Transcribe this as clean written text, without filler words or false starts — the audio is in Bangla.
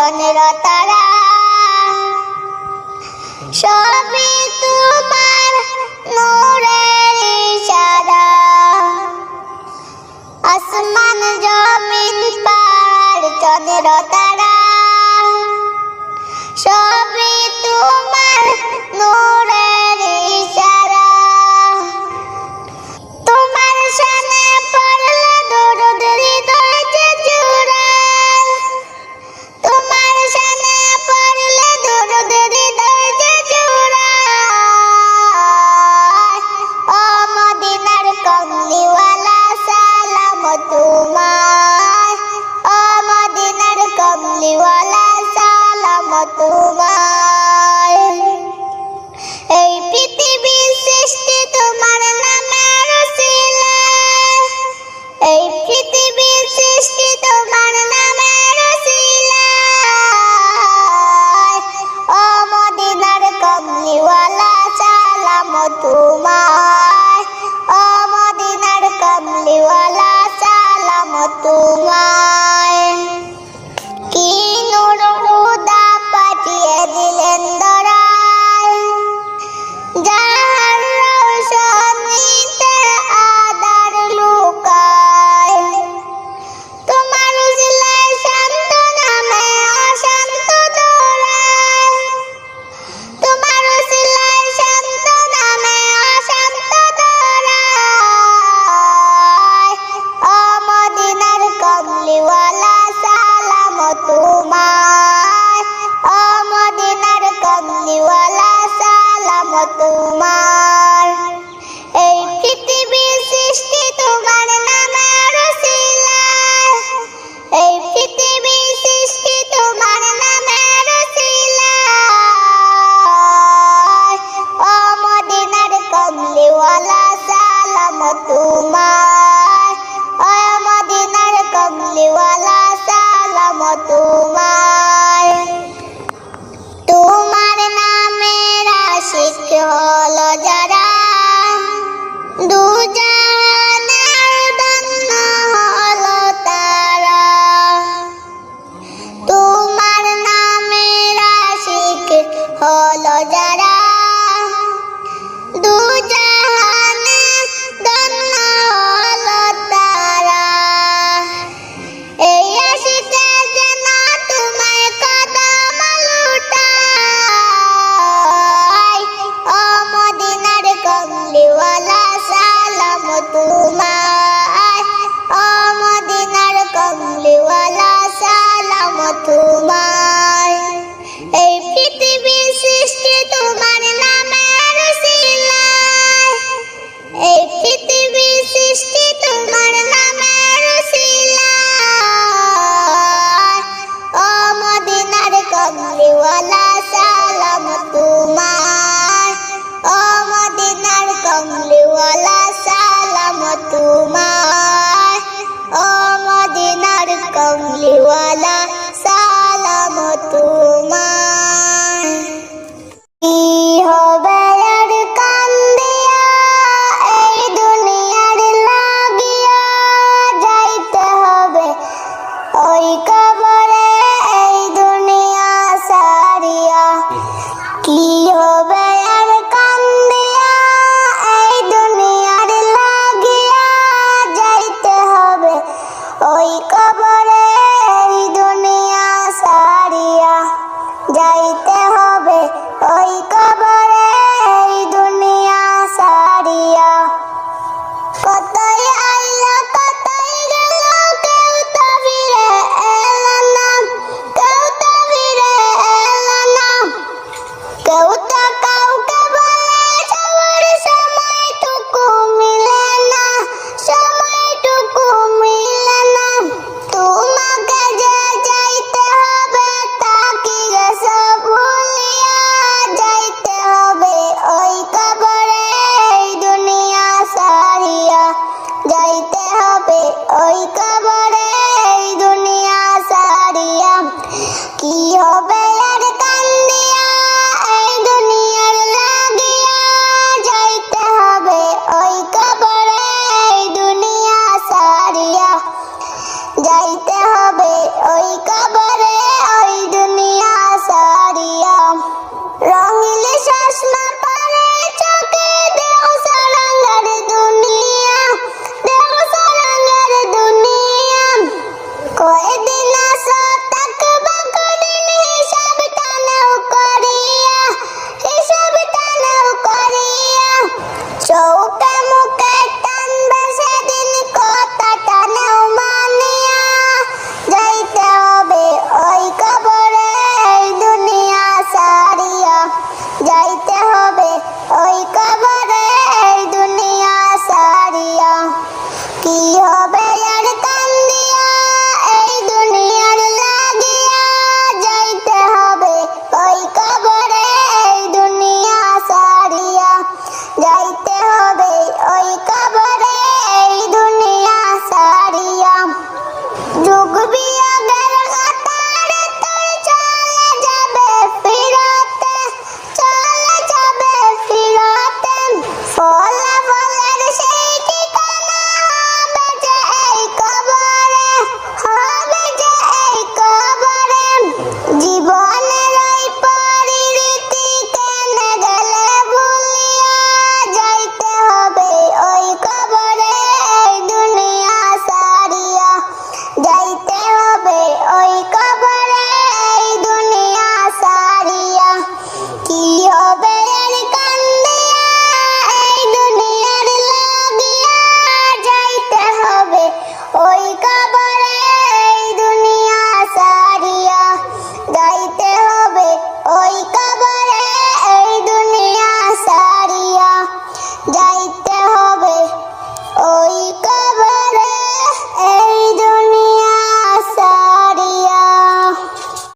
চন্দ্র তারা সবই তোমার নূরের ইশারা। আসমান জমিন পাহাড় চন্দ্র তারা সবই তোমার নূরের ইশারা। তোমার শানে পড়লে দরুদ হৃদয় যে জুড়ায়, তোমার শানে পড়লে দরুদ হৃদয় যে জুড়ায়। ও মদিনার কমলিওয়ালা সালাম তোমায়, ও মদিনার কমলিওয়ালা সালাম তোমায়। এই পৃথিবীর সৃষ্টি তোমার নামের উসিলায়, এই পৃথিবীর সৃষ্টি তোমার নামের উসিলায়। ও মদিনার কমলিওয়ালা সালাম তোমায়, ও মদিনার কমলিওয়ালা সালাম তোমায়। কি নূর খুদা পাঠিয়ে দিলেন ধরায়, যার রৌশনীতে আধার লুকায়। তোমার উজিলায় শান্ত নামে অশান্ত দৌড়ায়, তোমার উজিলায় শান্ত নামে অশান্ত দৌড়ায়। ও মদিনার কমলিওয়ালা সালাম তোমায়, ও মদিনার কমলিওয়ালা সালাম তোমার। এই পৃথিবীর সৃষ্টি তোমার নামের উসিলায়, এই পৃথিবীর সৃষ্টি তোমার নামের উসিলায়। ও মদিনার কমলিওয়ালা সালাম তোমায়, ও মদিনার কমলিওয়ালা সালাম তোমায়। তোমার নামের আশিক হলো যারা, দুজাহানের ধন্য হলো তারা। তোমার নামের আশিক হলো যারা, দুজাহানের ধন্য হলো তারা। এই আশিকে যেন তোমায় কদম লুটায়। ও মদিনার কমলিওয়ালা সালাম তোমায়, ও মদিনার কমলিওয়ালা সালাম তোমায়। এই পৃথিবীর সৃষ্টি তোমার নামের উসিলায়, এই পৃথিবীর সৃষ্টি তোমার নামের উসিলায়। ও মদিনার কমলিওয়ালা সালাম তোমায়, ও মদিনার কমলিওয়ালা সালাম তোমায়, ও মদিনার কমলিওয়ালা সালাম তোমায়। কি হবে আর কান্দিয়া এই দুনিয়ার লাগিয়া, যাইতে হবে ওই কবরে এই দুনিয়া সারিয়া। কি হবে আর কান্দিয়া এই দুনিয়ার লাগিয়া, যাইতে হবে ওই কবরে এই দুনিয়া সারিয়া। যাইতে হবে ওই কবরে এই দুনিয়া সারিয়া। কতই আইলো কতই গেল, কেউ তো ফিরে এলো না, কেউ তো ফিরে এলো না। কেউ তো কাউকে বলে যাওয়ার সময়টুকু মিলে না, সময়টুকু মিলে না। তুমি যাইতে হবে ওই কবরে ওই দুনিয়া সারিয়া রঙিল